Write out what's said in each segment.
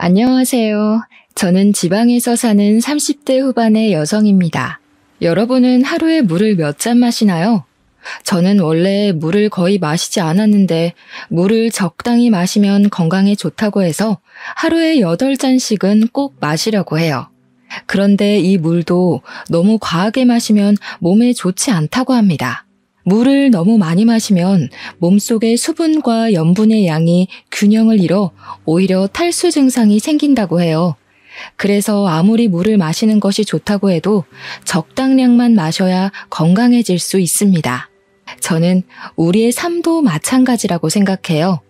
안녕하세요. 저는 지방에서 사는 30대 후반의 여성입니다. 여러분은 하루에 물을 몇 잔 마시나요? 저는 원래 물을 거의 마시지 않았는데 물을 적당히 마시면 건강에 좋다고 해서 하루에 8잔씩은 꼭 마시려고 해요. 그런데 이 물도 너무 과하게 마시면 몸에 좋지 않다고 합니다. 물을 너무 많이 마시면 몸속의 수분과 염분의 양이 균형을 잃어 오히려 탈수 증상이 생긴다고 해요. 그래서 아무리 물을 마시는 것이 좋다고 해도 적당량만 마셔야 건강해질 수 있습니다. 저는 우리의 삶도 마찬가지라고 생각해요.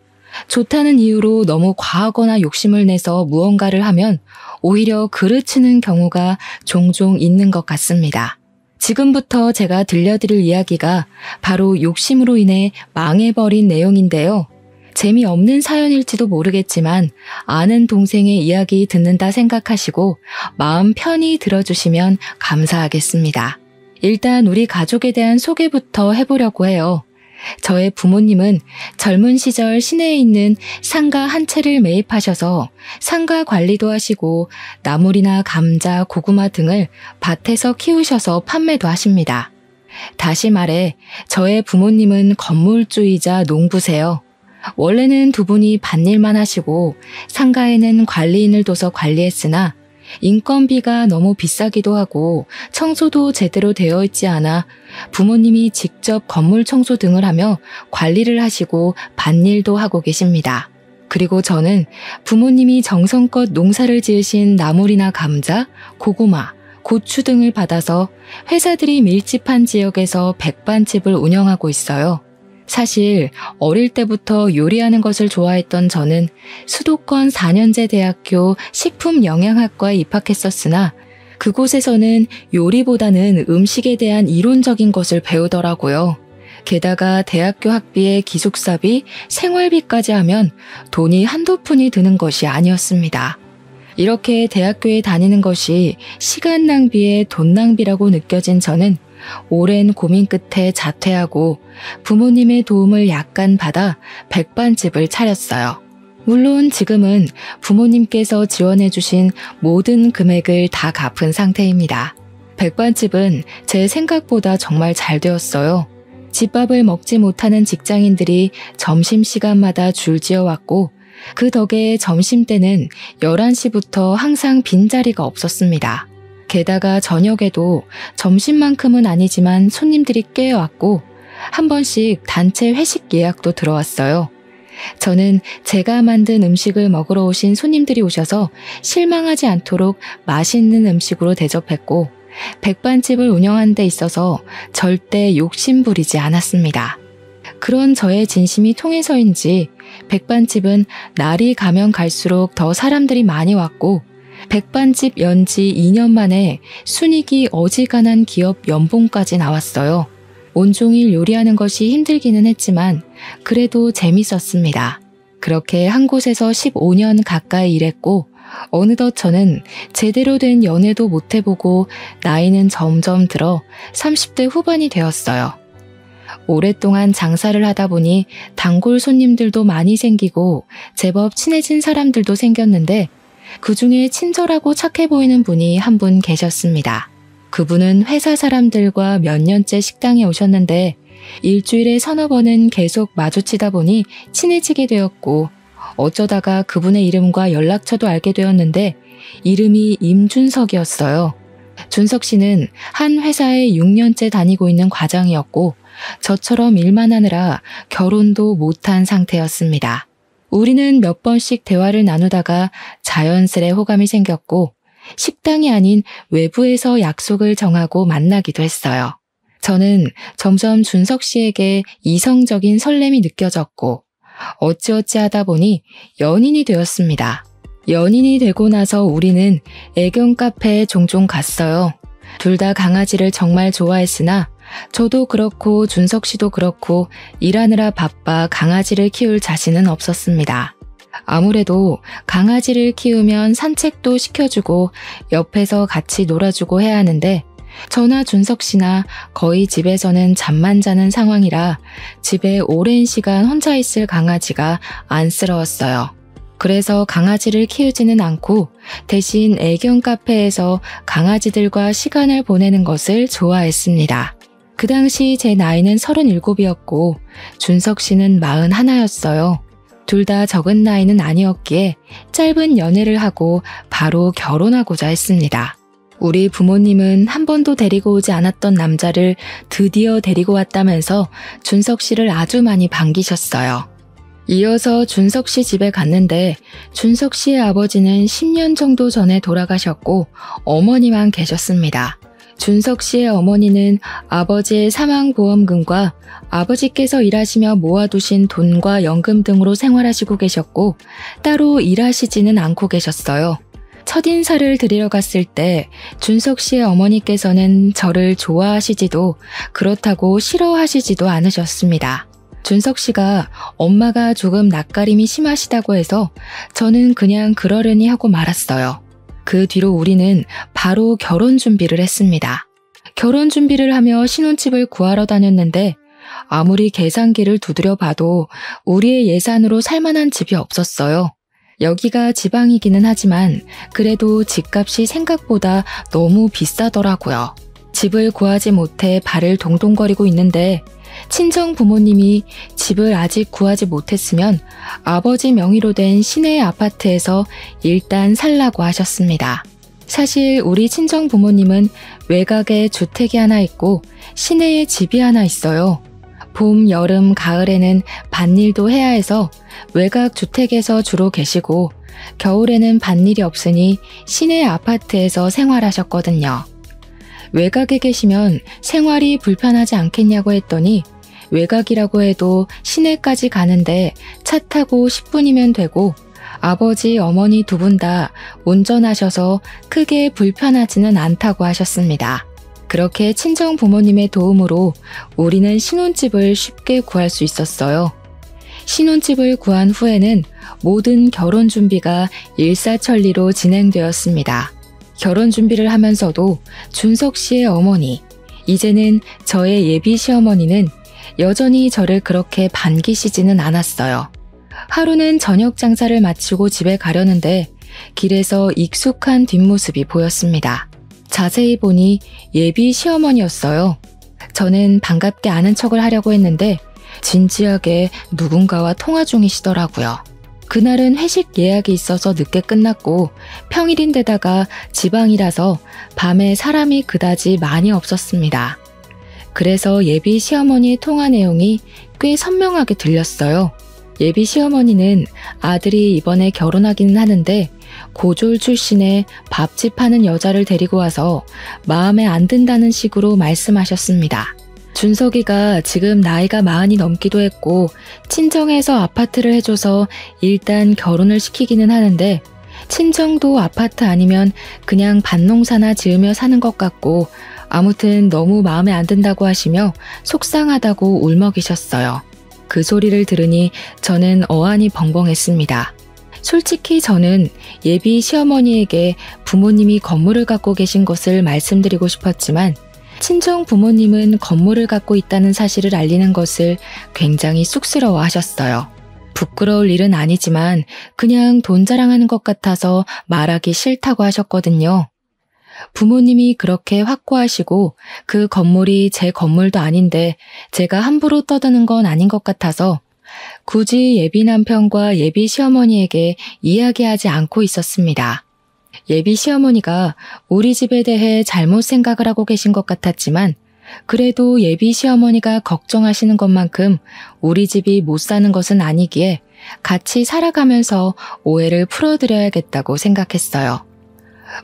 좋다는 이유로 너무 과하거나 욕심을 내서 무언가를 하면 오히려 그르치는 경우가 종종 있는 것 같습니다. 지금부터 제가 들려드릴 이야기가 바로 욕심으로 인해 망해버린 내용인데요. 재미없는 사연일지도 모르겠지만 아는 동생의 이야기 듣는다 생각하시고 마음 편히 들어주시면 감사하겠습니다. 일단 우리 가족에 대한 소개부터 해보려고 해요. 저의 부모님은 젊은 시절 시내에 있는 상가 한 채를 매입하셔서 상가 관리도 하시고 나물이나 감자, 고구마 등을 밭에서 키우셔서 판매도 하십니다. 다시 말해 저의 부모님은 건물주이자 농부세요. 원래는 두 분이 밭일만 하시고 상가에는 관리인을 둬서 관리했으나 인건비가 너무 비싸기도 하고 청소도 제대로 되어 있지 않아 부모님이 직접 건물 청소 등을 하며 관리를 하시고 밭일도 하고 계십니다. 그리고 저는 부모님이 정성껏 농사를 지으신 나물이나 감자, 고구마, 고추 등을 받아서 회사들이 밀집한 지역에서 백반집을 운영하고 있어요. 사실 어릴 때부터 요리하는 것을 좋아했던 저는 수도권 4년제 대학교 식품영양학과에 입학했었으나 그곳에서는 요리보다는 음식에 대한 이론적인 것을 배우더라고요. 게다가 대학교 학비에 기숙사비, 생활비까지 하면 돈이 한두 푼이 드는 것이 아니었습니다. 이렇게 대학교에 다니는 것이 시간 낭비에 돈 낭비라고 느껴진 저는 오랜 고민 끝에 자퇴하고 부모님의 도움을 약간 받아 백반집을 차렸어요. 물론 지금은 부모님께서 지원해주신 모든 금액을 다 갚은 상태입니다. 백반집은 제 생각보다 정말 잘 되었어요. 집밥을 먹지 못하는 직장인들이 점심시간마다 줄지어왔고 그 덕에 점심때는 11시부터 항상 빈자리가 없었습니다. 게다가 저녁에도 점심만큼은 아니지만 손님들이 꽤 왔고 한 번씩 단체 회식 예약도 들어왔어요. 저는 제가 만든 음식을 먹으러 오신 손님들이 오셔서 실망하지 않도록 맛있는 음식으로 대접했고 백반집을 운영하는 데 있어서 절대 욕심 부리지 않았습니다. 그런 저의 진심이 통해서인지 백반집은 날이 가면 갈수록 더 사람들이 많이 왔고 백반집 연지 2년 만에 순이익이 어지간한 기업 연봉까지 나왔어요. 온종일 요리하는 것이 힘들기는 했지만 그래도 재밌었습니다. 그렇게 한 곳에서 15년 가까이 일했고 어느덧 저는 제대로 된 연애도 못 해보고 나이는 점점 들어 30대 후반이 되었어요. 오랫동안 장사를 하다 보니 단골 손님들도 많이 생기고 제법 친해진 사람들도 생겼는데 그 중에 친절하고 착해 보이는 분이 한 분 계셨습니다. 그분은 회사 사람들과 몇 년째 식당에 오셨는데 일주일에 서너 번은 계속 마주치다 보니 친해지게 되었고 어쩌다가 그분의 이름과 연락처도 알게 되었는데 이름이 임준석이었어요. 준석 씨는 한 회사에 6년째 다니고 있는 과장이었고 저처럼 일만 하느라 결혼도 못한 상태였습니다. 우리는 몇 번씩 대화를 나누다가 자연스레 호감이 생겼고 식당이 아닌 외부에서 약속을 정하고 만나기도 했어요. 저는 점점 준석 씨에게 이성적인 설렘이 느껴졌고 어찌어찌 하다 보니 연인이 되었습니다. 연인이 되고 나서 우리는 애견 카페에 종종 갔어요. 둘 다 강아지를 정말 좋아했으나 저도 그렇고 준석 씨도 그렇고 일하느라 바빠 강아지를 키울 자신은 없었습니다. 아무래도 강아지를 키우면 산책도 시켜주고 옆에서 같이 놀아주고 해야 하는데 저나 준석 씨나 거의 집에서는 잠만 자는 상황이라 집에 오랜 시간 혼자 있을 강아지가 안쓰러웠어요. 그래서 강아지를 키우지는 않고 대신 애견 카페에서 강아지들과 시간을 보내는 것을 좋아했습니다. 그 당시 제 나이는 37이었고 준석 씨는 41였어요. 둘 다 적은 나이는 아니었기에 짧은 연애를 하고 바로 결혼하고자 했습니다. 우리 부모님은 한 번도 데리고 오지 않았던 남자를 드디어 데리고 왔다면서 준석 씨를 아주 많이 반기셨어요. 이어서 준석 씨 집에 갔는데 준석 씨의 아버지는 10년 정도 전에 돌아가셨고 어머니만 계셨습니다. 준석 씨의 어머니는 아버지의 사망보험금과 아버지께서 일하시며 모아두신 돈과 연금 등으로 생활하시고 계셨고 따로 일하시지는 않고 계셨어요. 첫인사를 드리러 갔을 때 준석 씨의 어머니께서는 저를 좋아하시지도 그렇다고 싫어하시지도 않으셨습니다. 준석 씨가 엄마가 조금 낯가림이 심하시다고 해서 저는 그냥 그러려니 하고 말았어요. 그 뒤로 우리는 바로 결혼 준비를 했습니다. 결혼 준비를 하며 신혼집을 구하러 다녔는데 아무리 계산기를 두드려 봐도 우리의 예산으로 살만한 집이 없었어요. 여기가 지방이기는 하지만 그래도 집값이 생각보다 너무 비싸더라고요. 집을 구하지 못해 발을 동동거리고 있는데 친정 부모님이 집을 아직 구하지 못했으면 아버지 명의로 된 시내 아파트에서 일단 살라고 하셨습니다. 사실 우리 친정 부모님은 외곽에 주택이 하나 있고 시내에 집이 하나 있어요. 봄, 여름, 가을에는 밭일도 해야 해서 외곽 주택에서 주로 계시고 겨울에는 밭일이 없으니 시내 아파트에서 생활하셨거든요. 외곽에 계시면 생활이 불편하지 않겠냐고 했더니 외곽이라고 해도 시내까지 가는데 차 타고 10분이면 되고 아버지, 어머니 두 분 다 운전하셔서 크게 불편하지는 않다고 하셨습니다. 그렇게 친정 부모님의 도움으로 우리는 신혼집을 쉽게 구할 수 있었어요. 신혼집을 구한 후에는 모든 결혼 준비가 일사천리로 진행되었습니다. 결혼 준비를 하면서도 준석 씨의 어머니, 이제는 저의 예비 시어머니는 여전히 저를 그렇게 반기시지는 않았어요. 하루는 저녁 장사를 마치고 집에 가려는데 길에서 익숙한 뒷모습이 보였습니다. 자세히 보니 예비 시어머니였어요. 저는 반갑게 아는 척을 하려고 했는데 진지하게 누군가와 통화 중이시더라고요. 그날은 회식 예약이 있어서 늦게 끝났고 평일인데다가 지방이라서 밤에 사람이 그다지 많이 없었습니다. 그래서 예비 시어머니의 통화 내용이 꽤 선명하게 들렸어요. 예비 시어머니는 아들이 이번에 결혼하기는 하는데 고졸 출신의 밥집 하는 여자를 데리고 와서 마음에 안 든다는 식으로 말씀하셨습니다. 준석이가 지금 나이가 40이 넘기도 했고 친정에서 아파트를 해줘서 일단 결혼을 시키기는 하는데 친정도 아파트 아니면 그냥 밭농사나 지으며 사는 것 같고 아무튼 너무 마음에 안 든다고 하시며 속상하다고 울먹이셨어요. 그 소리를 들으니 저는 어안이 벙벙했습니다. 솔직히 저는 예비 시어머니에게 부모님이 건물을 갖고 계신 것을 말씀드리고 싶었지만 친정 부모님은 건물을 갖고 있다는 사실을 알리는 것을 굉장히 쑥스러워 하셨어요. 부끄러울 일은 아니지만 그냥 돈 자랑하는 것 같아서 말하기 싫다고 하셨거든요. 부모님이 그렇게 확고하시고 그 건물이 제 건물도 아닌데 제가 함부로 떠드는 건 아닌 것 같아서 굳이 예비 남편과 예비 시어머니에게 이야기하지 않고 있었습니다. 예비 시어머니가 우리 집에 대해 잘못 생각을 하고 계신 것 같았지만 그래도 예비 시어머니가 걱정하시는 것만큼 우리 집이 못 사는 것은 아니기에 같이 살아가면서 오해를 풀어드려야겠다고 생각했어요.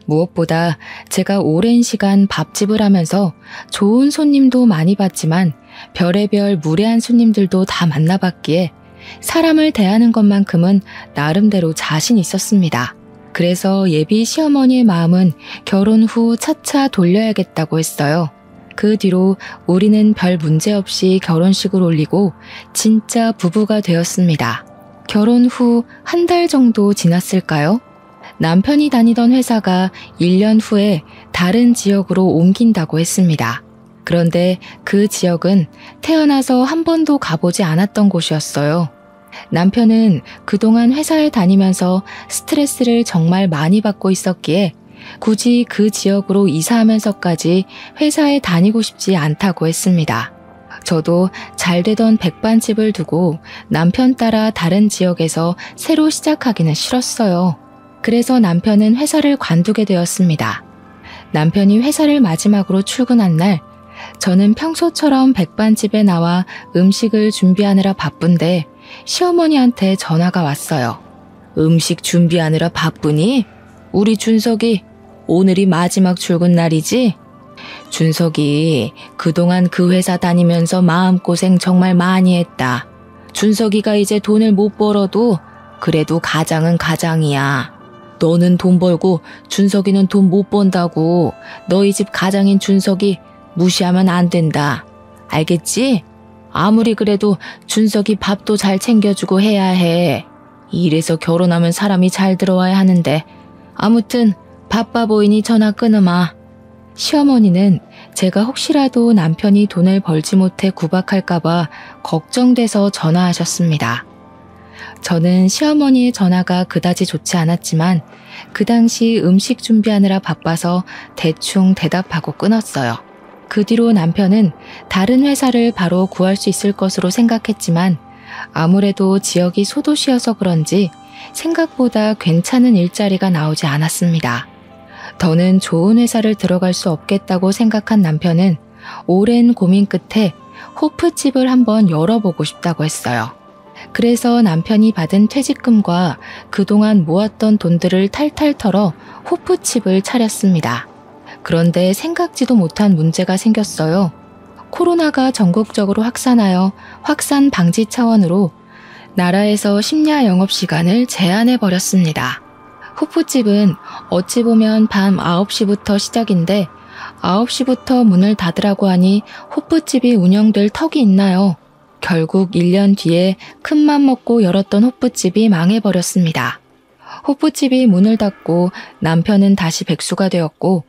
무엇보다 제가 오랜 시간 밥집을 하면서 좋은 손님도 많이 봤지만 별의별 무례한 손님들도 다 만나봤기에 사람을 대하는 것만큼은 나름대로 자신 있었습니다. 그래서 예비 시어머니의 마음은 결혼 후 차차 돌려야겠다고 했어요. 그 뒤로 우리는 별 문제 없이 결혼식을 올리고 진짜 부부가 되었습니다. 결혼 후 한 달 정도 지났을까요? 남편이 다니던 회사가 1년 후에 다른 지역으로 옮긴다고 했습니다. 그런데 그 지역은 태어나서 한 번도 가보지 않았던 곳이었어요. 남편은 그동안 회사에 다니면서 스트레스를 정말 많이 받고 있었기에 굳이 그 지역으로 이사하면서까지 회사에 다니고 싶지 않다고 했습니다. 저도 잘 되던 백반집을 두고 남편 따라 다른 지역에서 새로 시작하기는 싫었어요. 그래서 남편은 회사를 관두게 되었습니다. 남편이 회사를 마지막으로 출근한 날, 저는 평소처럼 백반집에 나와 음식을 준비하느라 바쁜데 시어머니한테 전화가 왔어요. 음식 준비하느라 바쁘니? 우리 준석이 오늘이 마지막 출근 날이지? 준석이 그동안 그 회사 다니면서 마음고생 정말 많이 했다. 준석이가 이제 돈을 못 벌어도 그래도 가장은 가장이야. 너는 돈 벌고 준석이는 돈 못 번다고 너희 집 가장인 준석이 무시하면 안 된다. 알겠지? 아무리 그래도 준석이 밥도 잘 챙겨주고 해야 해. 이래서 결혼하면 사람이 잘 들어와야 하는데 아무튼 바빠 보이니 전화 끊으마. 시어머니는 제가 혹시라도 남편이 돈을 벌지 못해 구박할까봐 걱정돼서 전화하셨습니다. 저는 시어머니의 전화가 그다지 좋지 않았지만 그 당시 음식 준비하느라 바빠서 대충 대답하고 끊었어요. 그 뒤로 남편은 다른 회사를 바로 구할 수 있을 것으로 생각했지만 아무래도 지역이 소도시여서 그런지 생각보다 괜찮은 일자리가 나오지 않았습니다. 더는 좋은 회사를 들어갈 수 없겠다고 생각한 남편은 오랜 고민 끝에 호프집을 한번 열어보고 싶다고 했어요. 그래서 남편이 받은 퇴직금과 그동안 모았던 돈들을 탈탈 털어 호프집을 차렸습니다. 그런데 생각지도 못한 문제가 생겼어요. 코로나가 전국적으로 확산하여 확산 방지 차원으로 나라에서 심야 영업시간을 제한해버렸습니다. 호프집은 어찌 보면 밤 9시부터 시작인데 9시부터 문을 닫으라고 하니 호프집이 운영될 턱이 있나요? 결국 1년 뒤에 큰맘 먹고 열었던 호프집이 망해버렸습니다. 호프집이 문을 닫고 남편은 다시 백수가 되었고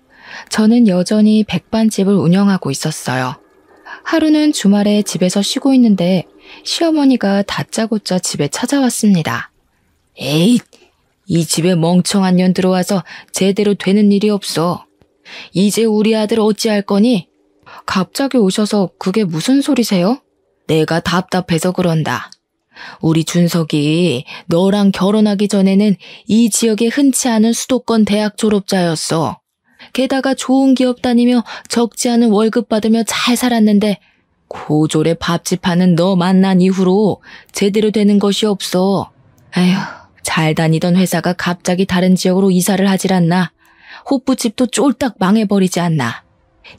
저는 여전히 백반집을 운영하고 있었어요. 하루는 주말에 집에서 쉬고 있는데 시어머니가 다짜고짜 집에 찾아왔습니다. 에이, 이 집에 멍청한 년 들어와서 제대로 되는 일이 없어. 이제 우리 아들 어찌할 거니? 갑자기 오셔서 그게 무슨 소리세요? 내가 답답해서 그런다. 우리 준석이 너랑 결혼하기 전에는 이 지역에 흔치 않은 수도권 대학 졸업자였어. 게다가 좋은 기업 다니며 적지 않은 월급 받으며 잘 살았는데 고졸에 밥집 하는 너 만난 이후로 제대로 되는 것이 없어. 에휴, 잘 다니던 회사가 갑자기 다른 지역으로 이사를 하질 않나. 호프집도 쫄딱 망해버리지 않나.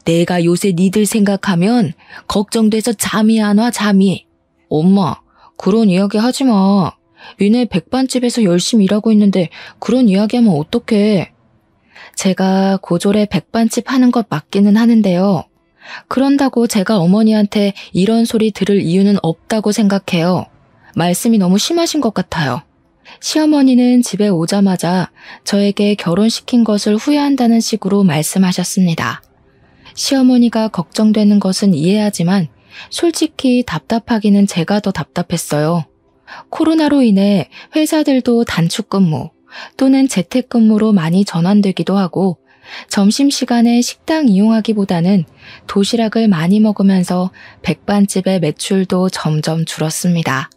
내가 요새 니들 생각하면 걱정돼서 잠이 안 와, 잠이. 엄마, 그런 이야기 하지 마. 니네 백반집에서 열심히 일하고 있는데 그런 이야기하면 어떡해. 제가 고졸에 백반집 하는 것 맞기는 하는데요. 그런다고 제가 어머니한테 이런 소리 들을 이유는 없다고 생각해요. 말씀이 너무 심하신 것 같아요. 시어머니는 집에 오자마자 저에게 결혼시킨 것을 후회한다는 식으로 말씀하셨습니다. 시어머니가 걱정되는 것은 이해하지만 솔직히 답답하기는 제가 더 답답했어요. 코로나로 인해 회사들도 단축근무 또는 재택근무로 많이 전환되기도 하고 점심시간에 식당 이용하기보다는 도시락을 많이 먹으면서 백반집의 매출도 점점 줄었습니다.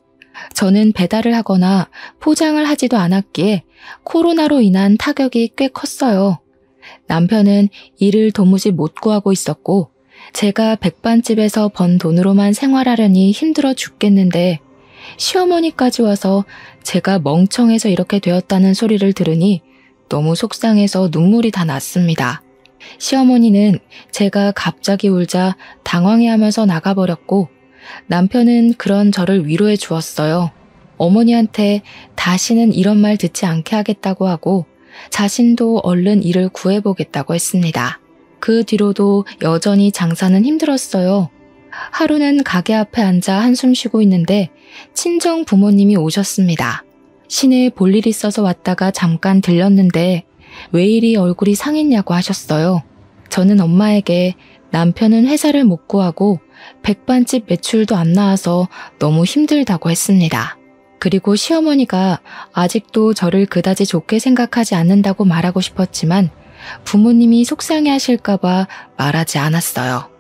저는 배달을 하거나 포장을 하지도 않았기에 코로나로 인한 타격이 꽤 컸어요. 남편은 일을 도무지 못 구하고 있었고 제가 백반집에서 번 돈으로만 생활하려니 힘들어 죽겠는데 시어머니까지 와서 제가 멍청해서 이렇게 되었다는 소리를 들으니 너무 속상해서 눈물이 다 났습니다. 시어머니는 제가 갑자기 울자 당황해하면서 나가버렸고 남편은 그런 저를 위로해 주었어요. 어머니한테 다시는 이런 말 듣지 않게 하겠다고 하고 자신도 얼른 일을 구해보겠다고 했습니다. 그 뒤로도 여전히 장사는 힘들었어요. 하루는 가게 앞에 앉아 한숨 쉬고 있는데 친정 부모님이 오셨습니다. 시내에 볼 일 있어서 왔다가 잠깐 들렸는데 왜 이리 얼굴이 상했냐고 하셨어요. 저는 엄마에게 남편은 회사를 못 구하고 백반집 매출도 안 나와서 너무 힘들다고 했습니다. 그리고 시어머니가 아직도 저를 그다지 좋게 생각하지 않는다고 말하고 싶었지만 부모님이 속상해 하실까봐 말하지 않았어요.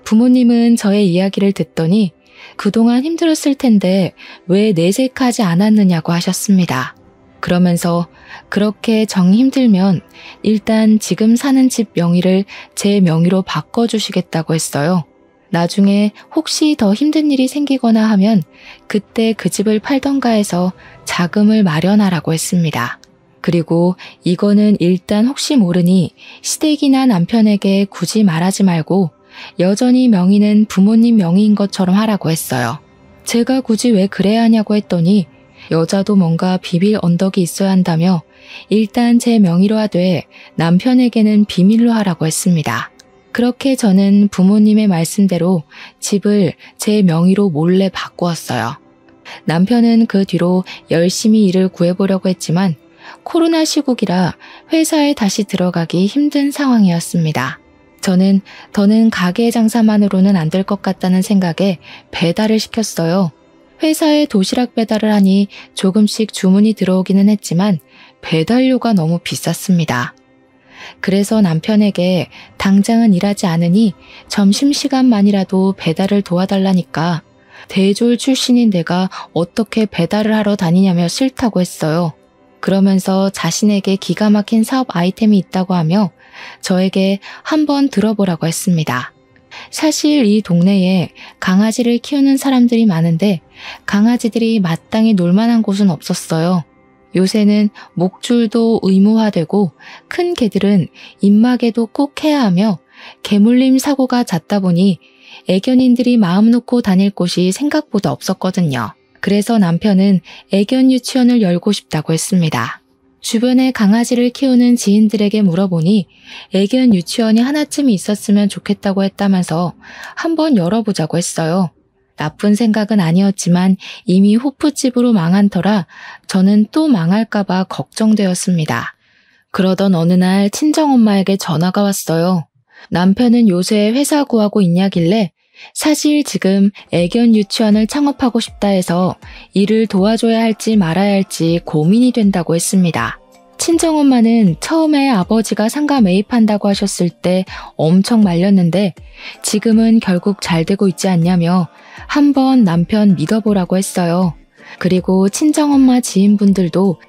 부모님은 저의 이야기를 듣더니 그동안 힘들었을 텐데 왜 내색하지 않았느냐고 하셨습니다. 그러면서 그렇게 정 힘들면 일단 지금 사는 집 명의를 제 명의로 바꿔주시겠다고 했어요. 나중에 혹시 더 힘든 일이 생기거나 하면 그때 그 집을 팔던가 해서 자금을 마련하라고 했습니다. 그리고 이거는 일단 혹시 모르니 시댁이나 남편에게 굳이 말하지 말고 여전히 명의는 부모님 명의인 것처럼 하라고 했어요. 제가 굳이 왜 그래야 하냐고 했더니 여자도 뭔가 비빌 언덕이 있어야 한다며 일단 제 명의로 하되 남편에게는 비밀로 하라고 했습니다. 그렇게 저는 부모님의 말씀대로 집을 제 명의로 몰래 바꾸었어요. 남편은 그 뒤로 열심히 일을 구해보려고 했지만 코로나 시국이라 회사에 다시 들어가기 힘든 상황이었습니다. 저는 더는 가게 장사만으로는 안 될 것 같다는 생각에 배달을 시켰어요. 회사에 도시락 배달을 하니 조금씩 주문이 들어오기는 했지만 배달료가 너무 비쌌습니다. 그래서 남편에게 당장은 일하지 않으니 점심시간만이라도 배달을 도와달라니까 대졸 출신인 내가 어떻게 배달을 하러 다니냐며 싫다고 했어요. 그러면서 자신에게 기가 막힌 사업 아이템이 있다고 하며 저에게 한번 들어보라고 했습니다. 사실 이 동네에 강아지를 키우는 사람들이 많은데 강아지들이 마땅히 놀만한 곳은 없었어요. 요새는 목줄도 의무화되고 큰 개들은 입마개도 꼭 해야 하며 개물림 사고가 잦다 보니 애견인들이 마음 놓고 다닐 곳이 생각보다 없었거든요. 그래서 남편은 애견 유치원을 열고 싶다고 했습니다. 주변에 강아지를 키우는 지인들에게 물어보니 애견 유치원이 하나쯤 있었으면 좋겠다고 했다면서 한번 열어보자고 했어요. 나쁜 생각은 아니었지만 이미 호프집으로 망한 터라 저는 또 망할까봐 걱정되었습니다. 그러던 어느 날 친정엄마에게 전화가 왔어요. 남편은 요새 회사 구하고 있냐길래 사실 지금 애견 유치원을 창업하고 싶다 해서 일을 도와줘야 할지 말아야 할지 고민이 된다고 했습니다. 친정엄마는 처음에 아버지가 상가 매입한다고 하셨을 때 엄청 말렸는데 지금은 결국 잘 되고 있지 않냐며 한번 남편 믿어보라고 했어요. 그리고 친정엄마 지인분들도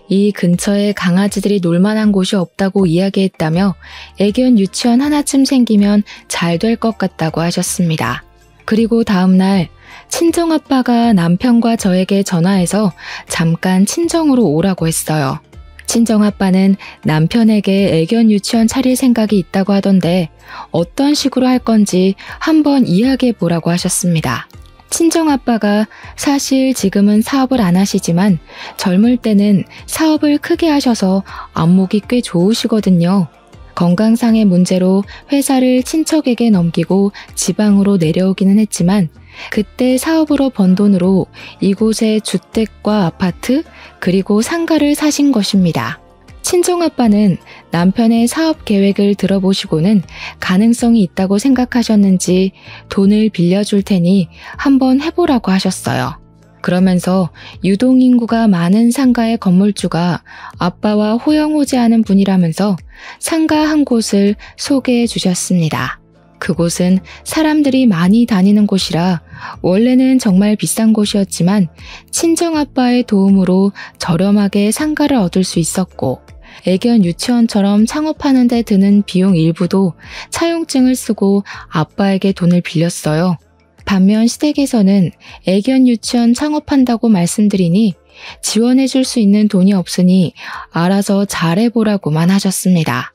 이 근처에 강아지들이 놀만한 곳이 없다고 이야기했다며 애견 유치원 하나쯤 생기면 잘 될 것 같다고 하셨습니다. 그리고 다음날 친정아빠가 남편과 저에게 전화해서 잠깐 친정으로 오라고 했어요. 친정아빠는 남편에게 애견 유치원 차릴 생각이 있다고 하던데 어떤 식으로 할 건지 한번 이야기해 보라고 하셨습니다. 친정아빠가 사실 지금은 사업을 안 하시지만 젊을 때는 사업을 크게 하셔서 안목이 꽤 좋으시거든요. 건강상의 문제로 회사를 친척에게 넘기고 지방으로 내려오기는 했지만 그때 사업으로 번 돈으로 이곳에 주택과 아파트 그리고 상가를 사신 것입니다. 친정아빠는 남편의 사업 계획을 들어보시고는 가능성이 있다고 생각하셨는지 돈을 빌려줄 테니 한번 해보라고 하셨어요. 그러면서 유동인구가 많은 상가의 건물주가 아빠와 호영호재하는 분이라면서 상가 한 곳을 소개해 주셨습니다. 그곳은 사람들이 많이 다니는 곳이라 원래는 정말 비싼 곳이었지만 친정아빠의 도움으로 저렴하게 상가를 얻을 수 있었고 애견 유치원처럼 창업하는 데 드는 비용 일부도 차용증을 쓰고 아빠에게 돈을 빌렸어요. 반면 시댁에서는 애견 유치원 창업한다고 말씀드리니 지원해줄 수 있는 돈이 없으니 알아서 잘해보라고만 하셨습니다.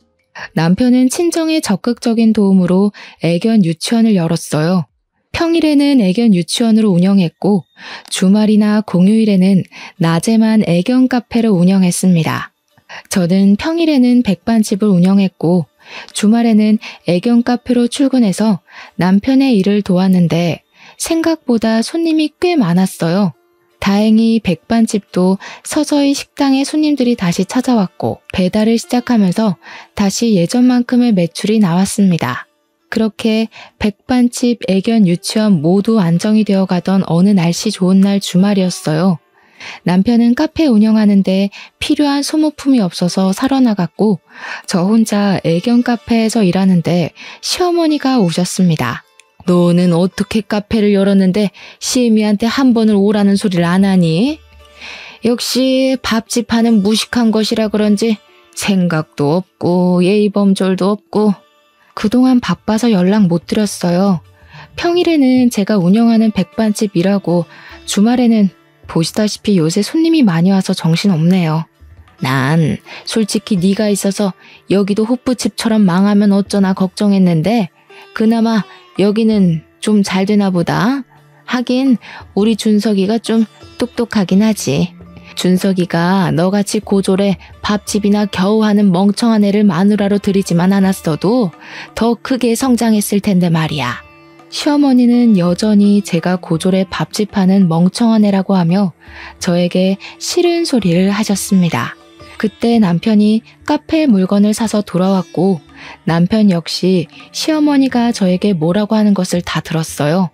남편은 친정의 적극적인 도움으로 애견 유치원을 열었어요. 평일에는 애견 유치원으로 운영했고 주말이나 공휴일에는 낮에만 애견 카페를 운영했습니다. 저는 평일에는 백반집을 운영했고 주말에는 애견 카페로 출근해서 남편의 일을 도왔는데 생각보다 손님이 꽤 많았어요. 다행히 백반집도 서서히 식당에 손님들이 다시 찾아왔고 배달을 시작하면서 다시 예전만큼의 매출이 나왔습니다. 그렇게 백반집, 애견 유치원 모두 안정이 되어 가던 어느 날씨 좋은 날 주말이었어요. 남편은 카페 운영하는데 필요한 소모품이 없어서 사러 나갔고 저 혼자 애견 카페에서 일하는데 시어머니가 오셨습니다. 너는 어떻게 카페를 열었는데 시애미한테 한 번을 오라는 소리를 안 하니? 역시 밥집 하는 무식한 것이라 그런지 생각도 없고 예의범절도 없고 그동안 바빠서 연락 못 드렸어요. 평일에는 제가 운영하는 백반집 일하고 주말에는 보시다시피 요새 손님이 많이 와서 정신없네요. 난 솔직히 네가 있어서 여기도 호프집처럼 망하면 어쩌나 걱정했는데 그나마 여기는 좀 잘 되나 보다. 하긴 우리 준석이가 좀 똑똑하긴 하지. 준석이가 너같이 고졸에 밥집이나 겨우 하는 멍청한 애를 마누라로 들이지만 않았어도 더 크게 성장했을 텐데 말이야. 시어머니는 여전히 제가 고졸에 밥집 하는 멍청한 애라고 하며 저에게 싫은 소리를 하셨습니다. 그때 남편이 카페 물건을 사서 돌아왔고 남편 역시 시어머니가 저에게 뭐라고 하는 것을 다 들었어요.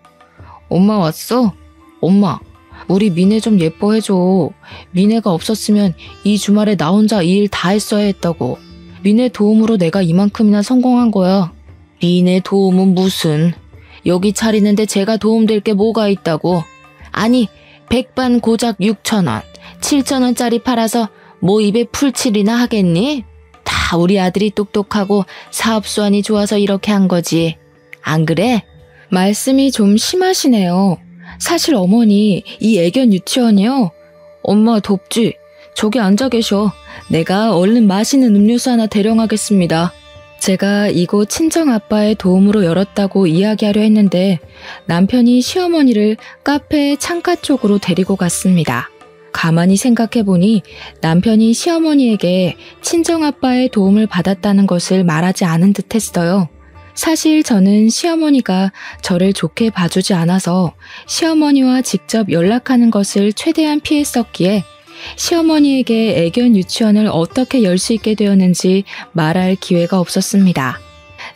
엄마 왔어? 엄마, 우리 미네 좀 예뻐해줘. 미네가 없었으면 이 주말에 나 혼자 이 일 다 했어야 했다고. 미네 도움으로 내가 이만큼이나 성공한 거야. 미네 도움은 무슨. 여기 차리는데 제가 도움될 게 뭐가 있다고. 아니, 백반 고작 6,000원, 7,000원짜리 팔아서 뭐 입에 풀칠이나 하겠니? 다 우리 아들이 똑똑하고 사업수완이 좋아서 이렇게 한 거지. 안 그래? 말씀이 좀 심하시네요. 사실 어머니, 이 애견 유치원이요. 엄마 덥지? 저기 앉아 계셔. 내가 얼른 마시는 음료수 하나 대령하겠습니다. 제가 이곳 친정아빠의 도움으로 열었다고 이야기하려 했는데 남편이 시어머니를 카페 창가 쪽으로 데리고 갔습니다. 가만히 생각해보니 남편이 시어머니에게 친정아빠의 도움을 받았다는 것을 말하지 않은 듯 했어요. 사실 저는 시어머니가 저를 좋게 봐주지 않아서 시어머니와 직접 연락하는 것을 최대한 피했었기에 시어머니에게 애견 유치원을 어떻게 열 수 있게 되었는지 말할 기회가 없었습니다.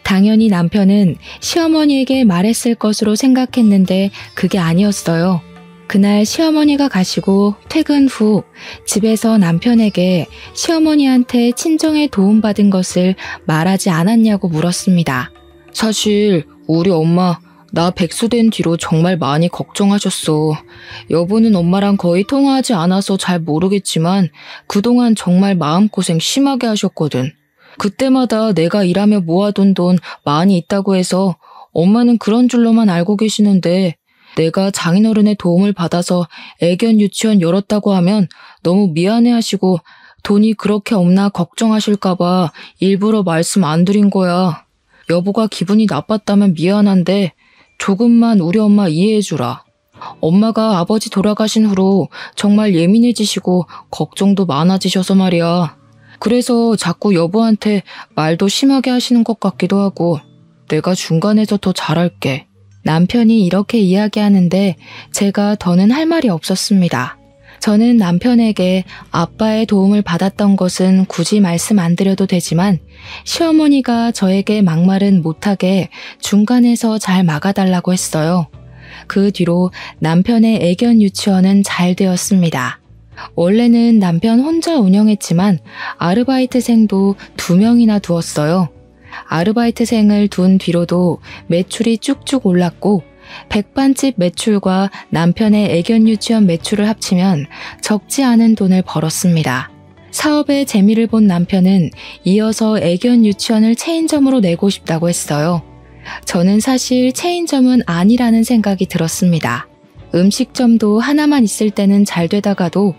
당연히 남편은 시어머니에게 말했을 것으로 생각했는데 그게 아니었어요. 그날 시어머니가 가시고 퇴근 후 집에서 남편에게 시어머니한테 친정에 도움받은 것을 말하지 않았냐고 물었습니다. 사실 우리 엄마 나 백수된 뒤로 정말 많이 걱정하셨어. 여보는 엄마랑 거의 통화하지 않아서 잘 모르겠지만 그동안 정말 마음고생 심하게 하셨거든. 그때마다 내가 일하며 모아둔 돈 많이 있다고 해서 엄마는 그런 줄로만 알고 계시는데 내가 장인어른의 도움을 받아서 애견 유치원 열었다고 하면 너무 미안해하시고 돈이 그렇게 없나 걱정하실까봐 일부러 말씀 안 드린 거야. 여보가 기분이 나빴다면 미안한데 조금만 우리 엄마 이해해주라. 엄마가 아버지 돌아가신 후로 정말 예민해지시고 걱정도 많아지셔서 말이야. 그래서 자꾸 여보한테 말도 심하게 하시는 것 같기도 하고 내가 중간에서 더 잘할게. 남편이 이렇게 이야기하는데 제가 더는 할 말이 없었습니다. 저는 남편에게 아빠의 도움을 받았던 것은 굳이 말씀 안 드려도 되지만 시어머니가 저에게 막말은 못하게 중간에서 잘 막아달라고 했어요. 그 뒤로 남편의 애견 유치원은 잘 되었습니다. 원래는 남편 혼자 운영했지만 아르바이트생도 2명이나 두었어요. 아르바이트생을 둔 뒤로도 매출이 쭉쭉 올랐고 백반집 매출과 남편의 애견 유치원 매출을 합치면 적지 않은 돈을 벌었습니다. 사업의 재미를 본 남편은 이어서 애견 유치원을 체인점으로 내고 싶다고 했어요. 저는 사실 체인점은 아니라는 생각이 들었습니다. 음식점도 하나만 있을 때는 잘 되다가도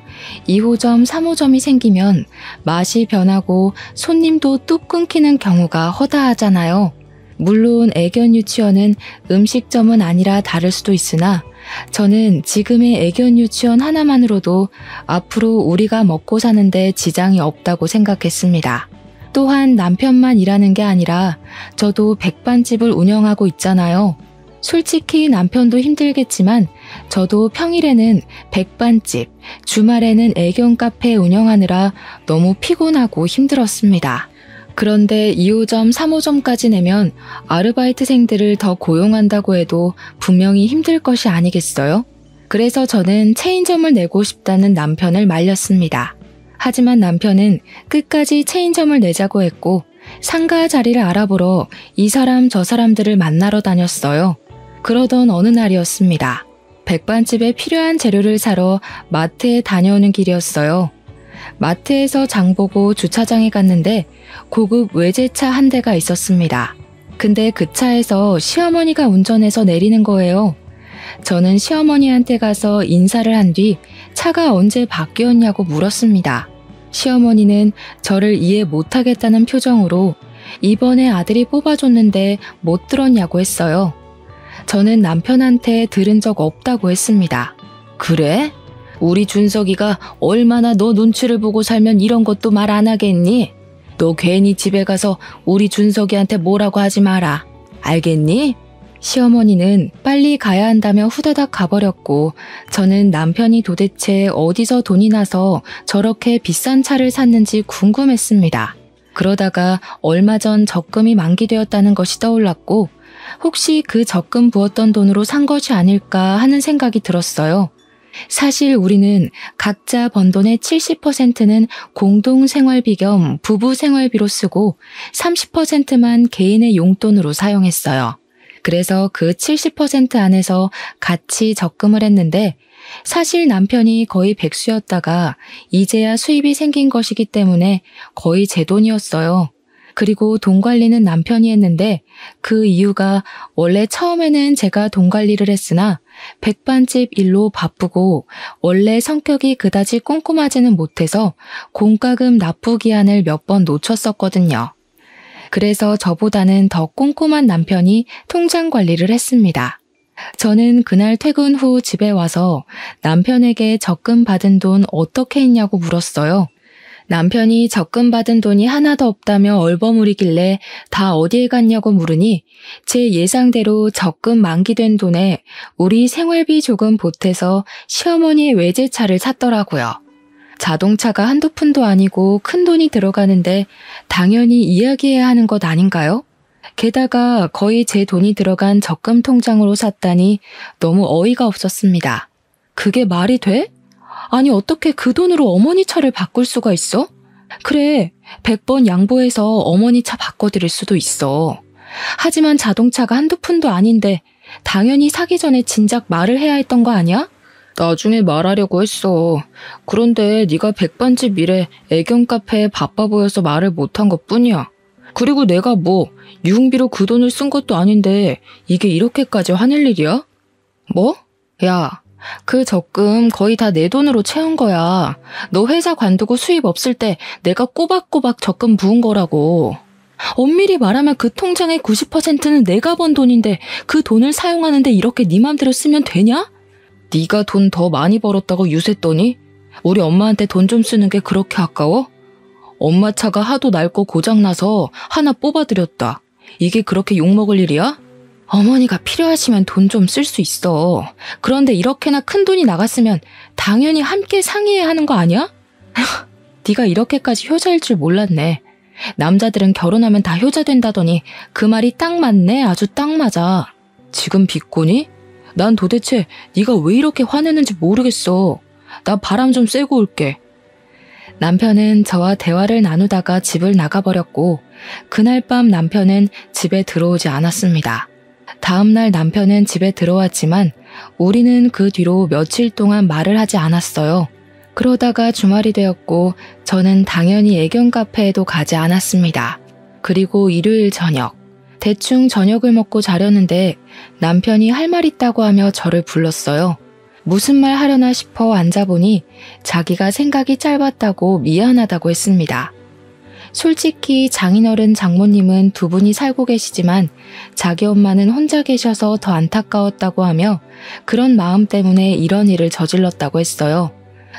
2호점, 3호점이 생기면 맛이 변하고 손님도 뚝 끊기는 경우가 허다하잖아요. 물론 애견 유치원은 음식점은 아니라 다를 수도 있으나 저는 지금의 애견 유치원 하나만으로도 앞으로 우리가 먹고 사는데 지장이 없다고 생각했습니다. 또한 남편만 일하는 게 아니라 저도 백반집을 운영하고 있잖아요. 솔직히 남편도 힘들겠지만 저도 평일에는 백반집, 주말에는 애견 카페 운영하느라 너무 피곤하고 힘들었습니다. 그런데 2호점, 3호점까지 내면 아르바이트생들을 더 고용한다고 해도 분명히 힘들 것이 아니겠어요? 그래서 저는 체인점을 내고 싶다는 남편을 말렸습니다. 하지만 남편은 끝까지 체인점을 내자고 했고 상가 자리를 알아보러 이 사람 저 사람들을 만나러 다녔어요. 그러던 어느 날이었습니다. 백반집에 필요한 재료를 사러 마트에 다녀오는 길이었어요. 마트에서 장보고 주차장에 갔는데 고급 외제차 한 대가 있었습니다. 근데 그 차에서 시어머니가 운전해서 내리는 거예요. 저는 시어머니한테 가서 인사를 한 뒤 차가 언제 바뀌었냐고 물었습니다. 시어머니는 저를 이해 못하겠다는 표정으로 이번에 아들이 뽑아줬는데 못 들었냐고 했어요. 저는 남편한테 들은 적 없다고 했습니다. 그래? 우리 준석이가 얼마나 너 눈치를 보고 살면 이런 것도 말 안 하겠니? 너 괜히 집에 가서 우리 준석이한테 뭐라고 하지 마라. 알겠니? 시어머니는 빨리 가야 한다며 후다닥 가버렸고 저는 남편이 도대체 어디서 돈이 나서 저렇게 비싼 차를 샀는지 궁금했습니다. 그러다가 얼마 전 적금이 만기되었다는 것이 떠올랐고 혹시 그 적금 부었던 돈으로 산 것이 아닐까 하는 생각이 들었어요. 사실 우리는 각자 번 돈의 70%는 공동생활비 겸 부부생활비로 쓰고 30%만 개인의 용돈으로 사용했어요. 그래서 그 70% 안에서 같이 적금을 했는데 사실 남편이 거의 백수였다가 이제야 수입이 생긴 것이기 때문에 거의 제 돈이었어요. 그리고 돈 관리는 남편이 했는데 그 이유가 원래 처음에는 제가 돈 관리를 했으나 백반집 일로 바쁘고 원래 성격이 그다지 꼼꼼하지는 못해서 공과금 납부 기한을 몇 번 놓쳤었거든요. 그래서 저보다는 더 꼼꼼한 남편이 통장 관리를 했습니다. 저는 그날 퇴근 후 집에 와서 남편에게 적금 받은 돈 어떻게 했냐고 물었어요. 남편이 적금 받은 돈이 하나도 없다며 얼버무리길래 다 어디에 갔냐고 물으니 제 예상대로 적금 만기된 돈에 우리 생활비 조금 보태서 시어머니의 외제차를 샀더라고요. 자동차가 한두 푼도 아니고 큰 돈이 들어가는데 당연히 이야기해야 하는 것 아닌가요? 게다가 거의 제 돈이 들어간 적금 통장으로 샀다니 너무 어이가 없었습니다. 그게 말이 돼? 아니 어떻게 그 돈으로 어머니 차를 바꿀 수가 있어? 그래, 100번 양보해서 어머니 차 바꿔드릴 수도 있어. 하지만 자동차가 한두 푼도 아닌데 당연히 사기 전에 진작 말을 해야 했던 거 아니야? 나중에 말하려고 했어. 그런데 네가 백반집 일에 애견 카페에 바빠 보여서 말을 못한 것뿐이야. 그리고 내가 뭐 유흥비로 그 돈을 쓴 것도 아닌데 이게 이렇게까지 화낼 일이야? 뭐? 야, 그 적금 거의 다 내 돈으로 채운 거야. 너 회사 관두고 수입 없을 때 내가 꼬박꼬박 적금 부은 거라고. 엄밀히 말하면 그 통장의 90%는 내가 번 돈인데 그 돈을 사용하는데 이렇게 네 맘대로 쓰면 되냐? 네가 돈 더 많이 벌었다고 유세떠니? 우리 엄마한테 돈 좀 쓰는 게 그렇게 아까워? 엄마 차가 하도 낡고 고장나서 하나 뽑아드렸다. 이게 그렇게 욕먹을 일이야? 어머니가 필요하시면 돈 좀 쓸 수 있어. 그런데 이렇게나 큰 돈이 나갔으면 당연히 함께 상의해야 하는 거 아니야? 네가 이렇게까지 효자일 줄 몰랐네. 남자들은 결혼하면 다 효자 된다더니 그 말이 딱 맞네. 아주 딱 맞아. 지금 비꼬니? 난 도대체 네가 왜 이렇게 화내는지 모르겠어. 나 바람 좀 쐬고 올게. 남편은 저와 대화를 나누다가 집을 나가버렸고 그날 밤 남편은 집에 들어오지 않았습니다. 다음날 남편은 집에 들어왔지만 우리는 그 뒤로 며칠 동안 말을 하지 않았어요. 그러다가 주말이 되었고 저는 당연히 애견 카페에도 가지 않았습니다. 그리고 일요일 저녁. 대충 저녁을 먹고 자려는데 남편이 할 말 있다고 하며 저를 불렀어요. 무슨 말 하려나 싶어 앉아보니 자기가 생각이 짧았다고 미안하다고 했습니다. 솔직히 장인어른 장모님은 두 분이 살고 계시지만 자기 엄마는 혼자 계셔서 더 안타까웠다고 하며 그런 마음 때문에 이런 일을 저질렀다고 했어요.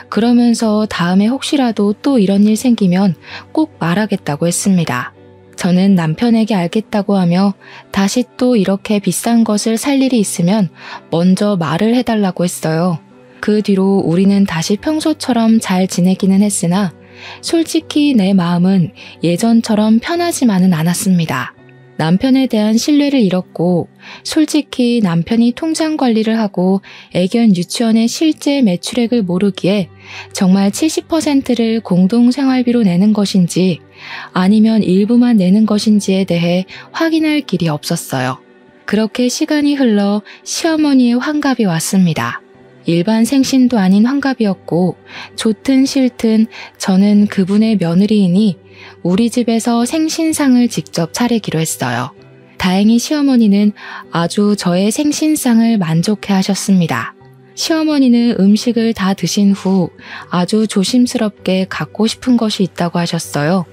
그러면서 다음에 혹시라도 또 이런 일 생기면 꼭 말하겠다고 했습니다. 저는 남편에게 알겠다고 하며 다시 또 이렇게 비싼 것을 살 일이 있으면 먼저 말을 해달라고 했어요. 그 뒤로 우리는 다시 평소처럼 잘 지내기는 했으나 솔직히 내 마음은 예전처럼 편하지만은 않았습니다. 남편에 대한 신뢰를 잃었고 솔직히 남편이 통장 관리를 하고 애견 유치원의 실제 매출액을 모르기에 정말 70%를 공동생활비로 내는 것인지 아니면 일부만 내는 것인지에 대해 확인할 길이 없었어요. 그렇게 시간이 흘러 시어머니의 환갑이 왔습니다. 일반 생신도 아닌 환갑이었고 좋든 싫든 저는 그분의 며느리이니 우리 집에서 생신상을 직접 차리기로 했어요. 다행히 시어머니는 아주 저의 생신상을 만족해 하셨습니다. 시어머니는 음식을 다 드신 후 아주 조심스럽게 갖고 싶은 것이 있다고 하셨어요.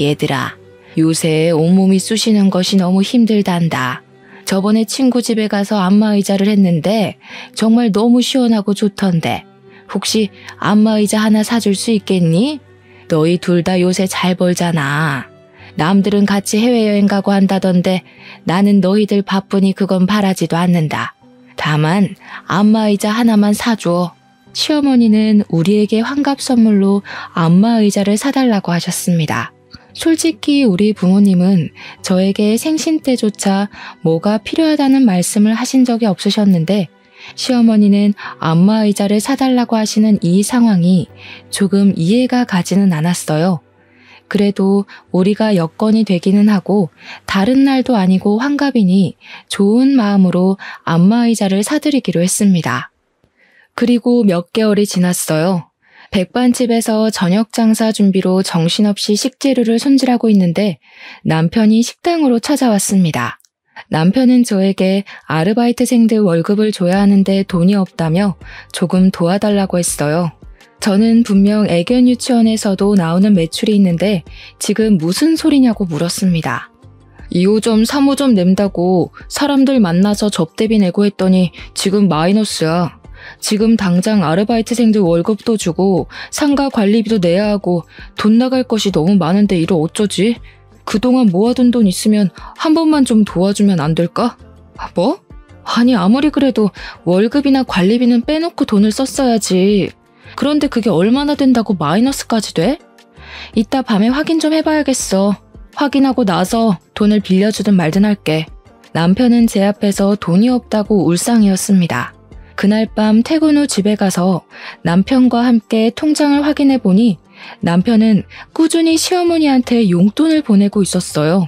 얘들아, 요새 온몸이 쑤시는 것이 너무 힘들단다. 저번에 친구 집에 가서 안마의자를 했는데 정말 너무 시원하고 좋던데 혹시 안마의자 하나 사줄 수 있겠니? 너희 둘 다 요새 잘 벌잖아. 남들은 같이 해외여행 가고 한다던데 나는 너희들 바쁘니 그건 바라지도 않는다. 다만 안마의자 하나만 사줘. 시어머니는 우리에게 환갑 선물로 안마의자를 사달라고 하셨습니다. 솔직히 우리 부모님은 저에게 생신 때조차 뭐가 필요하다는 말씀을 하신 적이 없으셨는데 시어머니는 안마의자를 사달라고 하시는 이 상황이 조금 이해가 가지는 않았어요. 그래도 우리가 여건이 되기는 하고 다른 날도 아니고 환갑이니 좋은 마음으로 안마의자를 사드리기로 했습니다. 그리고 몇 개월이 지났어요. 백반집에서 저녁 장사 준비로 정신없이 식재료를 손질하고 있는데 남편이 식당으로 찾아왔습니다. 남편은 저에게 아르바이트생들 월급을 줘야 하는데 돈이 없다며 조금 도와달라고 했어요. 저는 분명 애견 유치원에서도 나오는 매출이 있는데 지금 무슨 소리냐고 물었습니다. 2호점, 3호점 낸다고 사람들 만나서 접대비 내고 했더니 지금 마이너스야. 지금 당장 아르바이트생들 월급도 주고 상가 관리비도 내야 하고 돈 나갈 것이 너무 많은데 이를 어쩌지? 그동안 모아둔 돈 있으면 한 번만 좀 도와주면 안 될까? 뭐? 아니 아무리 그래도 월급이나 관리비는 빼놓고 돈을 썼어야지. 그런데 그게 얼마나 된다고 마이너스까지 돼? 이따 밤에 확인 좀 해봐야겠어. 확인하고 나서 돈을 빌려주든 말든 할게. 남편은 제 앞에서 돈이 없다고 울상이었습니다. 그날 밤 퇴근 후 집에 가서 남편과 함께 통장을 확인해 보니 남편은 꾸준히 시어머니한테 용돈을 보내고 있었어요.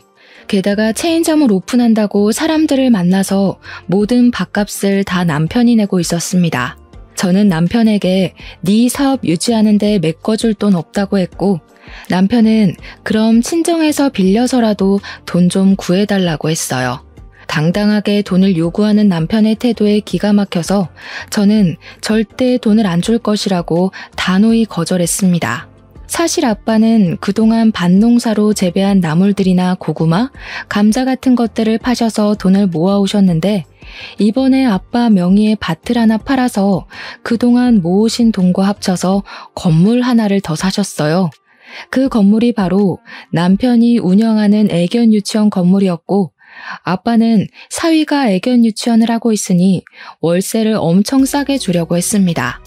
게다가 체인점을 오픈한다고 사람들을 만나서 모든 밥값을 다 남편이 내고 있었습니다. 저는 남편에게 네 사업 유지하는데 메꿔줄 돈 없다고 했고 남편은 그럼 친정에서 빌려서라도 돈 좀 구해달라고 했어요. 당당하게 돈을 요구하는 남편의 태도에 기가 막혀서 저는 절대 돈을 안 줄 것이라고 단호히 거절했습니다. 사실 아빠는 그동안 밭농사로 재배한 나물들이나 고구마, 감자 같은 것들을 파셔서 돈을 모아오셨는데 이번에 아빠 명의의 밭을 하나 팔아서 그동안 모으신 돈과 합쳐서 건물 하나를 더 사셨어요. 그 건물이 바로 남편이 운영하는 애견 유치원 건물이었고 아빠는 사위가 애견 유치원을 하고 있으니 월세를 엄청 싸게 주려고 했습니다.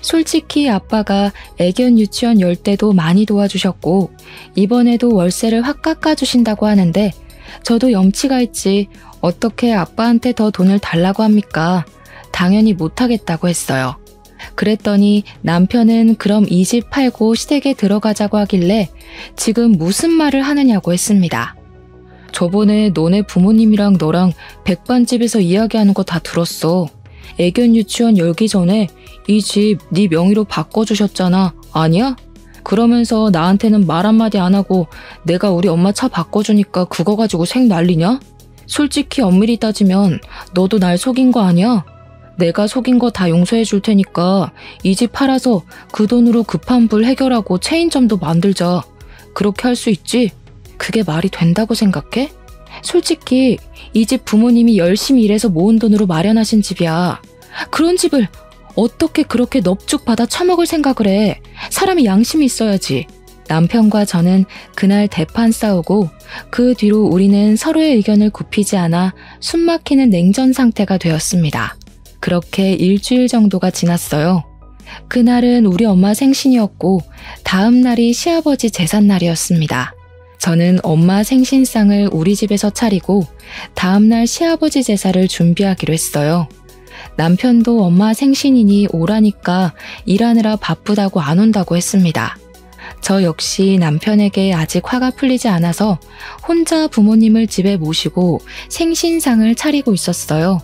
솔직히 아빠가 애견 유치원 열 때도 많이 도와주셨고 이번에도 월세를 확 깎아주신다고 하는데 저도 염치가 있지 어떻게 아빠한테 더 돈을 달라고 합니까? 당연히 못하겠다고 했어요. 그랬더니 남편은 그럼 이 집 팔고 시댁에 들어가자고 하길래 지금 무슨 말을 하느냐고 했습니다. 저번에 너네 부모님이랑 너랑 백반집에서 이야기하는 거 다 들었어. 애견 유치원 열기 전에 이 집 네 명의로 바꿔주셨잖아. 아니야? 그러면서 나한테는 말 한마디 안 하고 내가 우리 엄마 차 바꿔주니까 그거 가지고 색 난리냐? 솔직히 엄밀히 따지면 너도 날 속인 거 아니야? 내가 속인 거 다 용서해 줄 테니까 이 집 팔아서 그 돈으로 급한 불 해결하고 체인점도 만들자. 그렇게 할 수 있지? 그게 말이 된다고 생각해? 솔직히 이 집 부모님이 열심히 일해서 모은 돈으로 마련하신 집이야. 그런 집을 어떻게 그렇게 넙죽 받아 처먹을 생각을 해? 사람이 양심이 있어야지. 남편과 저는 그날 대판 싸우고 그 뒤로 우리는 서로의 의견을 굽히지 않아 숨막히는 냉전 상태가 되었습니다. 그렇게 일주일 정도가 지났어요. 그날은 우리 엄마 생신이었고 다음 날이 시아버지 제삿날이었습니다. 저는 엄마 생신상을 우리 집에서 차리고 다음날 시아버지 제사를 준비하기로 했어요. 남편도 엄마 생신이니 오라니까 일하느라 바쁘다고 안 온다고 했습니다. 저 역시 남편에게 아직 화가 풀리지 않아서 혼자 부모님을 집에 모시고 생신상을 차리고 있었어요.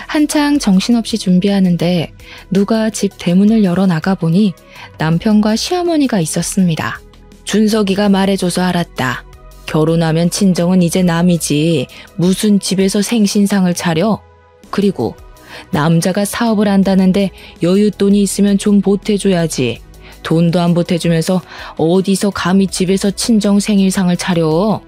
한창 정신없이 준비하는데 누가 집 대문을 열어 나가보니 남편과 시어머니가 있었습니다. 준석이가 말해줘서 알았다. 결혼하면 친정은 이제 남이지 무슨 집에서 생신상을 차려? 그리고 남자가 사업을 한다는데 여윳돈이 있으면 좀 보태줘야지. 돈도 안 보태주면서 어디서 감히 집에서 친정 생일상을 차려?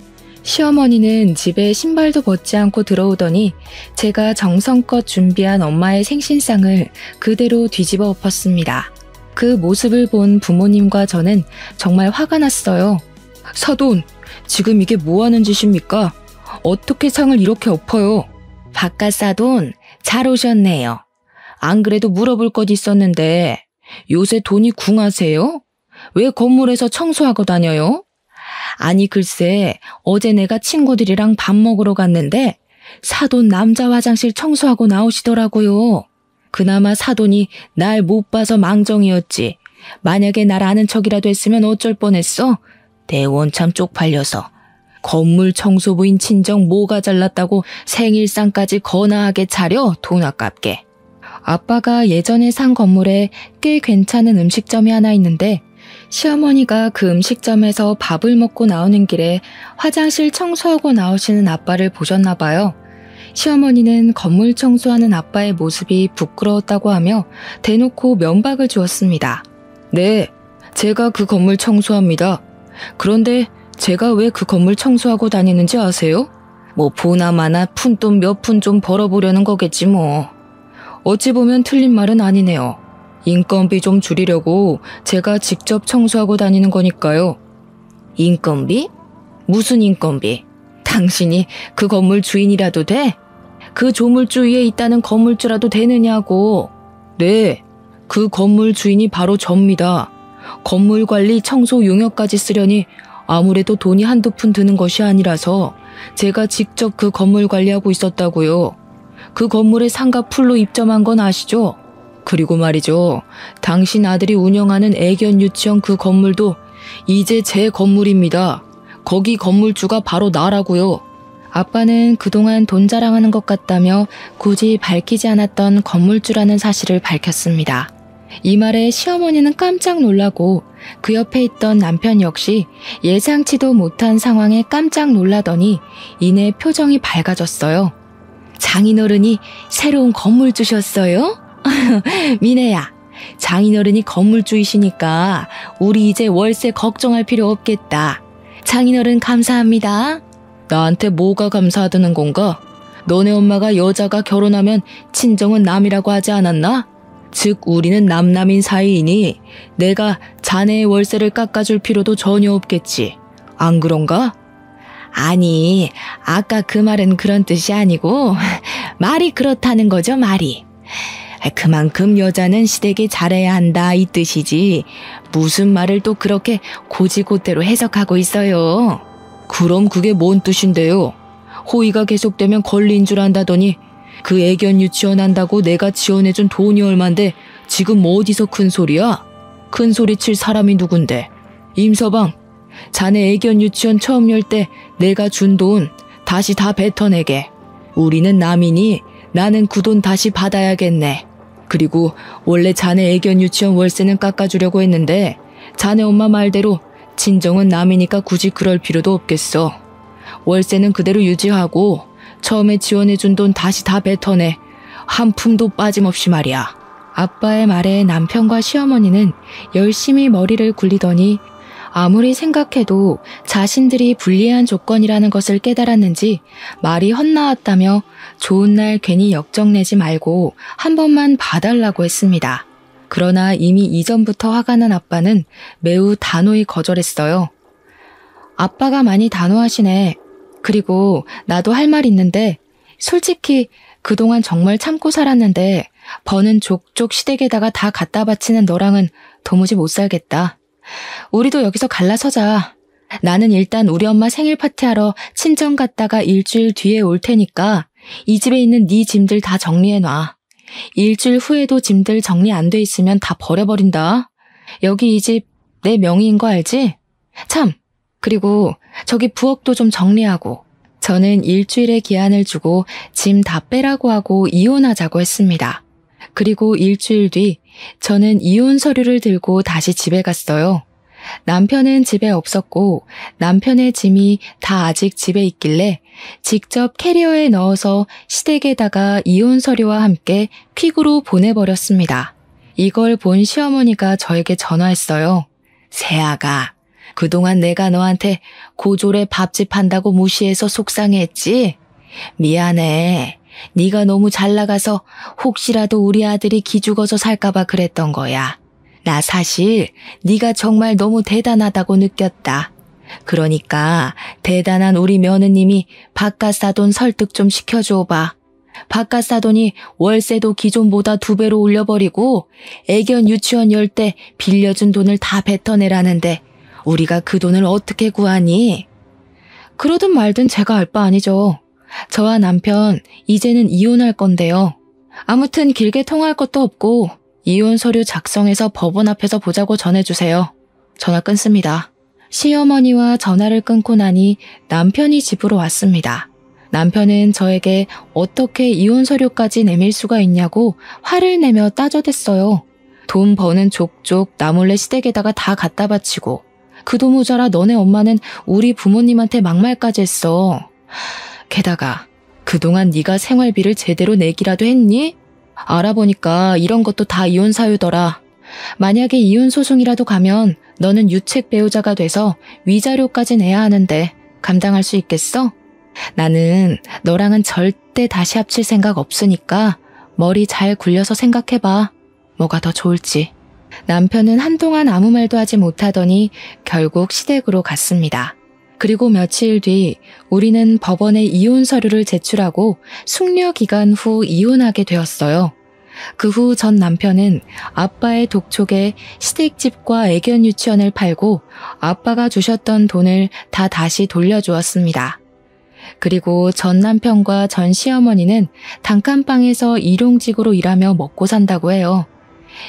시어머니는 집에 신발도 벗지 않고 들어오더니 제가 정성껏 준비한 엄마의 생신상을 그대로 뒤집어 엎었습니다. 그 모습을 본 부모님과 저는 정말 화가 났어요. 사돈, 지금 이게 뭐 하는 짓입니까? 어떻게 상을 이렇게 엎어요? 바깥 사돈, 잘 오셨네요. 안 그래도 물어볼 것 있었는데 요새 돈이 궁하세요? 왜 건물에서 청소하고 다녀요? 아니 글쎄 어제 내가 친구들이랑 밥 먹으러 갔는데 사돈 남자 화장실 청소하고 나오시더라고요. 그나마 사돈이 날 못 봐서 망정이었지. 만약에 날 아는 척이라도 했으면 어쩔 뻔했어? 내 원참 쪽팔려서. 건물 청소부인 친정 뭐가 잘났다고 생일상까지 거나하게 차려 돈 아깝게. 아빠가 예전에 산 건물에 꽤 괜찮은 음식점이 하나 있는데 시어머니가 그 음식점에서 밥을 먹고 나오는 길에 화장실 청소하고 나오시는 아빠를 보셨나 봐요. 시어머니는 건물 청소하는 아빠의 모습이 부끄러웠다고 하며 대놓고 면박을 주었습니다. 네, 제가 그 건물 청소합니다. 그런데 제가 왜 그 건물 청소하고 다니는지 아세요? 뭐 보나마나 푼돈 몇 푼 좀 벌어보려는 거겠지 뭐. 어찌 보면 틀린 말은 아니네요. 인건비 좀 줄이려고 제가 직접 청소하고 다니는 거니까요. 인건비? 무슨 인건비? 당신이 그 건물 주인이라도 돼? 그 조물주 위에 있다는 건물주라도 되느냐고. 네, 그 건물 주인이 바로 접니다. 건물 관리 청소 용역까지 쓰려니 아무래도 돈이 한두 푼 드는 것이 아니라서 제가 직접 그 건물 관리하고 있었다고요. 그 건물에 상가 풀로 입점한 건 아시죠? 그리고 말이죠. 당신 아들이 운영하는 애견 유치원 그 건물도 이제 제 건물입니다. 거기 건물주가 바로 나라고요. 아빠는 그동안 돈 자랑하는 것 같다며 굳이 밝히지 않았던 건물주라는 사실을 밝혔습니다. 이 말에 시어머니는 깜짝 놀라고 그 옆에 있던 남편 역시 예상치도 못한 상황에 깜짝 놀라더니 이내 표정이 밝아졌어요. 장인어른이 새로운 건물주셨어요? 미네야, 장인어른이 건물주이시니까 우리 이제 월세 걱정할 필요 없겠다. 장인어른 감사합니다. 나한테 뭐가 감사하다는 건가? 너네 엄마가 여자가 결혼하면 친정은 남이라고 하지 않았나? 즉 우리는 남남인 사이이니 내가 자네의 월세를 깎아줄 필요도 전혀 없겠지. 안 그런가? 아니, 아까 그 말은 그런 뜻이 아니고 말이 그렇다는 거죠, 말이. 그만큼 여자는 시댁에 잘해야 한다 이 뜻이지 무슨 말을 또 그렇게 고지고대로 해석하고 있어요. 그럼 그게 뭔 뜻인데요? 호의가 계속되면 권리인 줄 안다더니 그 애견 유치원 한다고 내가 지원해준 돈이 얼만데 지금 뭐 어디서 큰 소리야? 큰 소리 칠 사람이 누군데? 임서방, 자네 애견 유치원 처음 열 때 내가 준 돈 다시 다 뱉어내게. 우리는 남이니 나는 그 돈 다시 받아야겠네. 그리고 원래 자네 애견 유치원 월세는 깎아주려고 했는데 자네 엄마 말대로 친정은 남이니까 굳이 그럴 필요도 없겠어. 월세는 그대로 유지하고 처음에 지원해준 돈 다시 다 뱉어내. 한 푼도 빠짐없이 말이야. 아빠의 말에 남편과 시어머니는 열심히 머리를 굴리더니 아무리 생각해도 자신들이 불리한 조건이라는 것을 깨달았는지 말이 헛나왔다며 좋은 날 괜히 역정내지 말고 한 번만 봐달라고 했습니다. 그러나 이미 이전부터 화가 난 아빠는 매우 단호히 거절했어요. 아빠가 많이 단호하시네. 그리고 나도 할 말 있는데 솔직히 그동안 정말 참고 살았는데 버는 족족 시댁에다가 다 갖다 바치는 너랑은 도무지 못 살겠다. 우리도 여기서 갈라서자. 나는 일단 우리 엄마 생일 파티하러 친정 갔다가 일주일 뒤에 올 테니까 이 집에 있는 네 짐들 다 정리해놔. 일주일 후에도 짐들 정리 안 돼 있으면 다 버려버린다. 여기 이 집 내 명의인 거 알지? 참, 그리고 저기 부엌도 좀 정리하고. 저는 일주일의 기한을 주고 짐 다 빼라고 하고 이혼하자고 했습니다. 그리고 일주일 뒤 저는 이혼 서류를 들고 다시 집에 갔어요. 남편은 집에 없었고 남편의 짐이 다 아직 집에 있길래 직접 캐리어에 넣어서 시댁에다가 이혼 서류와 함께 퀵으로 보내버렸습니다. 이걸 본 시어머니가 저에게 전화했어요. 세아가, 그동안 내가 너한테 고졸에 밥집 한다고 무시해서 속상해했지? 미안해. 네가 너무 잘 나가서 혹시라도 우리 아들이 기죽어서 살까봐 그랬던 거야. 나 사실 네가 정말 너무 대단하다고 느꼈다. 그러니까 대단한 우리 며느님이 바깥 사돈 설득 좀 시켜줘봐. 바깥 사돈이 월세도 기존보다 2배로 올려버리고 애견 유치원 열 때 빌려준 돈을 다 뱉어내라는데 우리가 그 돈을 어떻게 구하니? 그러든 말든 제가 알 바 아니죠. 저와 남편 이제는 이혼할 건데요. 아무튼 길게 통화할 것도 없고 이혼 서류 작성해서 법원 앞에서 보자고 전해주세요. 전화 끊습니다. 시어머니와 전화를 끊고 나니 남편이 집으로 왔습니다. 남편은 저에게 어떻게 이혼 서류까지 내밀 수가 있냐고 화를 내며 따져댔어요. 돈 버는 족족 나 몰래 시댁에다가 다 갖다 바치고 그 돈 모자라 너네 엄마는 우리 부모님한테 막말까지 했어. 게다가 그동안 네가 생활비를 제대로 내기라도 했니? 알아보니까 이런 것도 다 이혼 사유더라. 만약에 이혼 소송이라도 가면 너는 유책 배우자가 돼서 위자료까지 내야 하는데 감당할 수 있겠어? 나는 너랑은 절대 다시 합칠 생각 없으니까 머리 잘 굴려서 생각해봐. 뭐가 더 좋을지. 남편은 한동안 아무 말도 하지 못하더니 결국 시댁으로 갔습니다. 그리고 며칠 뒤 우리는 법원에 이혼 서류를 제출하고 숙려 기간 후 이혼하게 되었어요. 그 후 전 남편은 아빠의 독촉에 시댁집과 애견 유치원을 팔고 아빠가 주셨던 돈을 다 다시 돌려주었습니다. 그리고 전 남편과 전 시어머니는 단칸방에서 일용직으로 일하며 먹고 산다고 해요.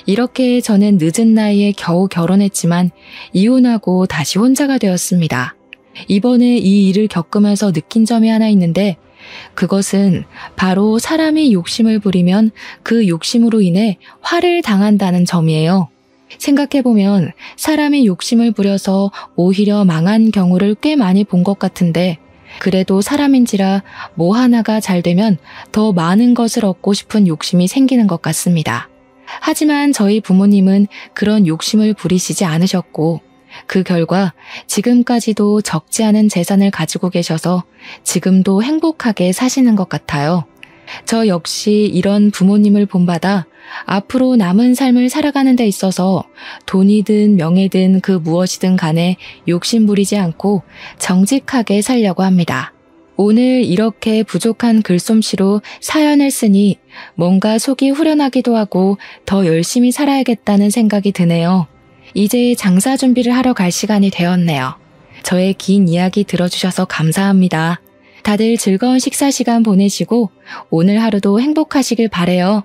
이렇게 저는 늦은 나이에 겨우 결혼했지만 이혼하고 다시 혼자가 되었습니다. 이번에 이 일을 겪으면서 느낀 점이 하나 있는데 그것은 바로 사람이 욕심을 부리면 그 욕심으로 인해 화를 당한다는 점이에요. 생각해보면 사람이 욕심을 부려서 오히려 망한 경우를 꽤 많이 본 것 같은데 그래도 사람인지라 뭐 하나가 잘 되면 더 많은 것을 얻고 싶은 욕심이 생기는 것 같습니다. 하지만 저희 부모님은 그런 욕심을 부리시지 않으셨고 그 결과 지금까지도 적지 않은 재산을 가지고 계셔서 지금도 행복하게 사시는 것 같아요. 저 역시 이런 부모님을 본받아 앞으로 남은 삶을 살아가는 데 있어서 돈이든 명예든 그 무엇이든 간에 욕심 부리지 않고 정직하게 살려고 합니다. 오늘 이렇게 부족한 글솜씨로 사연을 쓰니 뭔가 속이 후련하기도 하고 더 열심히 살아야겠다는 생각이 드네요. 이제 장사 준비를 하러 갈 시간이 되었네요. 저의 긴 이야기 들어주셔서 감사합니다. 다들 즐거운 식사 시간 보내시고 오늘 하루도 행복하시길 바래요.